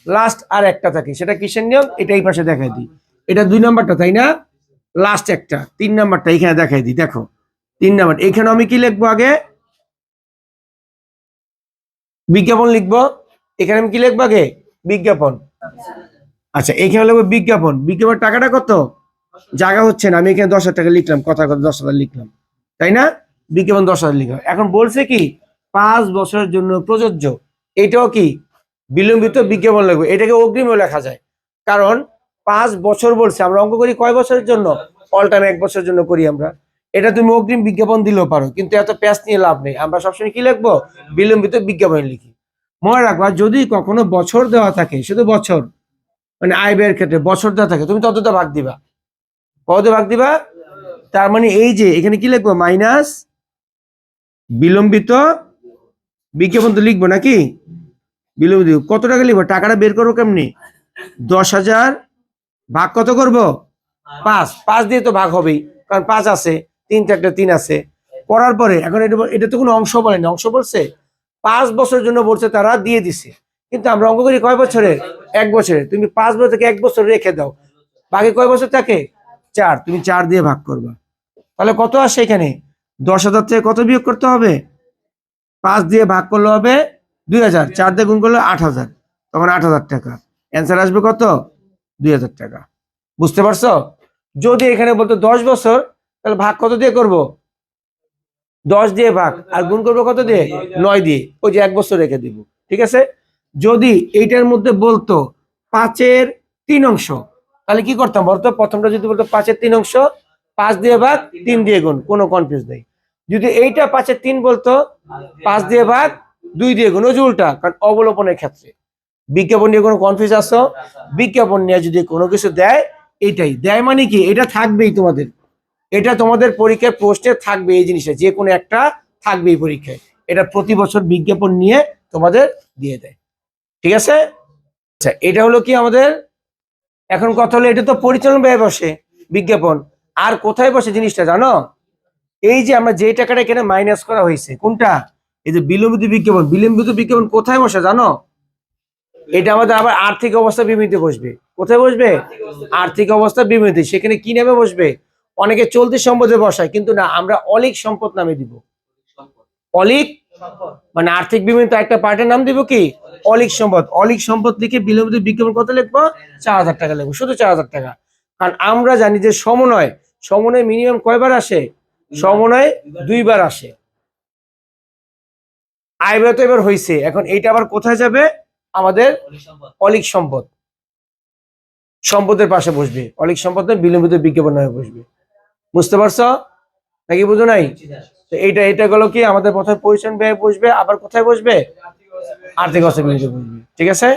Last আর একটা থাকে, সেটা কিসের নিয়ম এটা এই পাশে দেখাই দিই। এটা 2 নাম্বারটা তাই না, লাস্ট একটা 3 নাম্বারটা এখানে দেখাই দিই। দেখো 3 নাম্বার এখানে আমি কি লিখবো, আগে বিজ্ঞাপন লিখবো। এখানে আমি কি লিখবো, আগে বিজ্ঞাপন। আচ্ছা এখানে লিখবো বিজ্ঞাপন। বিজ্ঞাপন টাকাটা কত, জায়গা হচ্ছে না, আমি এখানে 10,000 টাকা লিখলাম, কথা কথা 10,000 লিখলাম, তাই না? বিজ্ঞাপন 10,000 লিখলাম। এখন বলছে কি 5 বছরের জন্য প্রযোজ্য, এটাও কি বিলম্বিত বিজ্ঞাপন লাগবে, এটাকে অগ্রিমও লেখা যায়। কারণ 5 বছর বলছে, আমরা অঙ্ক করি কয় বছরের জন্য, অল টাইম 1 বছরের জন্য করি আমরা। এটা তুমি অগ্রিম বিজ্ঞাপন দিলেও পারো, কিন্তু এত প্যাচ নিয়ে লাভ নেই, আমরা সবসময় কি লিখবো, বিলম্বিত বিজ্ঞাপন লিখি। মনে রাখবা যদি কখনো বছর দেওয়া থাকে, শুধু বছর মানে আয় ব্যয়ের ক্ষেত্রে বছর দেওয়া থাকে, তুমি ততটা ভাগ দিবা, কত ভাগ দিবা। তার মানে এই যে এখানে কি লিখবো, মাইনাস বিলম্বিত বিজ্ঞাপন তো লিখবো নাকি, বিলম্বিত কত টাকা লিখবো, টাকাটা বের করবো কেমনি, 10,000 ভাগ কত করব, 5, 5 দিয়ে তো ভাগ হবেই, কারণ 5 আছে, 3 চারটে 3 আছে। করার পরে এখন এটা তো কোনো অংশ বলেনি, অংশ বলছে 5 বছরের জন্য বলছে, তারা দিয়ে দিছে। কিন্তু আমরা অঙ্ক করি কয় বছরে, 1 বছরে। তুমি 5 বছর থেকে 1 বছর রেখে দাও, বাকি কয় বছর থাকে, 4, তুমি 4 দিয়ে ভাগ করবা, তাহলে কত আসে এখানে, 10,000 থেকে কত বিয়োগ করতে হবে, 5 দিয়ে ভাগ করলে হবে 2,000, 4 দিয়ে গুণ করলে 8,000, তখন 8,000 টাকা অ্যান্সার আসবে, কত 2,000 টাকা। বুঝতে পারছো? যদি এখানে বলতো 10 বছর, তাহলে ভাগ কত দিয়ে করব, 10 দিয়ে ভাগ, আর গুণ করবো কত দিয়ে, 9 দিয়ে, ওই যে 1 বছর রেখে দিব। ঠিক আছে, যদি এইটার মধ্যে বলতো 5-এর 3 অংশ, তাহলে কি করতাম বলতো, প্রথমটা যদি বলতো 5-এর 3 অংশ, 5 দিয়ে ভাগ 3 দিয়ে গুণ, কোনো কনফিউজ নেই। যদি এইটা 5-এর 3 বলতো, 5 দিয়ে ভাগ 2 দিয়ে গুণ, ওই যে উল্টা, কারণ অবলোপনের ক্ষেত্রে। বিজ্ঞাপন নিয়ে কোনো কনফিউজ আসো, বিজ্ঞাপন নিয়ে যদি কোনো কিছু দেয়, এটাই দেয় মানে কি, এটা থাকবেই তোমাদের, এটা তোমাদের পরীক্ষার প্রশ্নে থাকবে, এই জিনিসটা যে কোনো একটা থাকবে এই পরীক্ষায়, এটা প্রতি বছর বিজ্ঞাপন নিয়ে তোমাদের দিয়ে দেয়। ঠিক আছে, আচ্ছা এটা হলো কি আমাদের, এখন কথা হলো এটা তো পরিচালন ব্যয় বসে বিজ্ঞাপন, আর কোথায় বসে জিনিসটা জানো, এই যে আমরা যে টাকাটা এখানে মাইনাস করা হয়েছে, কোনটা, এই যে বিলম্বিত বিজ্ঞাপন। বিলম্বিত বিজ্ঞাপন কোথায় বসে জানো, এটা আমাদের আবার আর্থিক অবস্থা বিবৃতি বসবে। কোথায় বসবে, আর্থিক অবস্থা বিবৃতি। সেখানে কি নামে বসবে, অনেকে চলতি সম্পদে বসায়, কিন্তু না, আমরা অলিক সম্পদ নামে দিব। অলিক মানে আর্থিক বিবৃতি একটা পার্টের নাম দিব কি, অলিক সম্পদ। অলিক সম্পদ লিখে বিলম্বিত বিজ্ঞাপন কত লিখবো, 4,000 টাকা লিখবো, শুধু 4,000 টাকা। কারণ আমরা জানি যে সমন্বয়, সমন্বয় মিনিমাম কয়বার আসে, সমন্বয় 2 বার আসে। আয় ব্যয় তো এবার হয়েছে, এখন এইটা আবার কোথায় যাবে, আমাদের অলিক সম্পদ, সম্পদের পাশে বসবে, অলিক সম্পদের বিলম্বিত বিজ্ঞাপন নামে বসবে। বুঝতে পারছো নাকি বুঝো নাই? তো এটা গেলো কি আমাদের প্রথমে পরিচালন ব্যয় বসবে, আবার কোথায় বসবে, আর্থিক অবস্থা বিবৃতি বসবে। ঠিক আছে।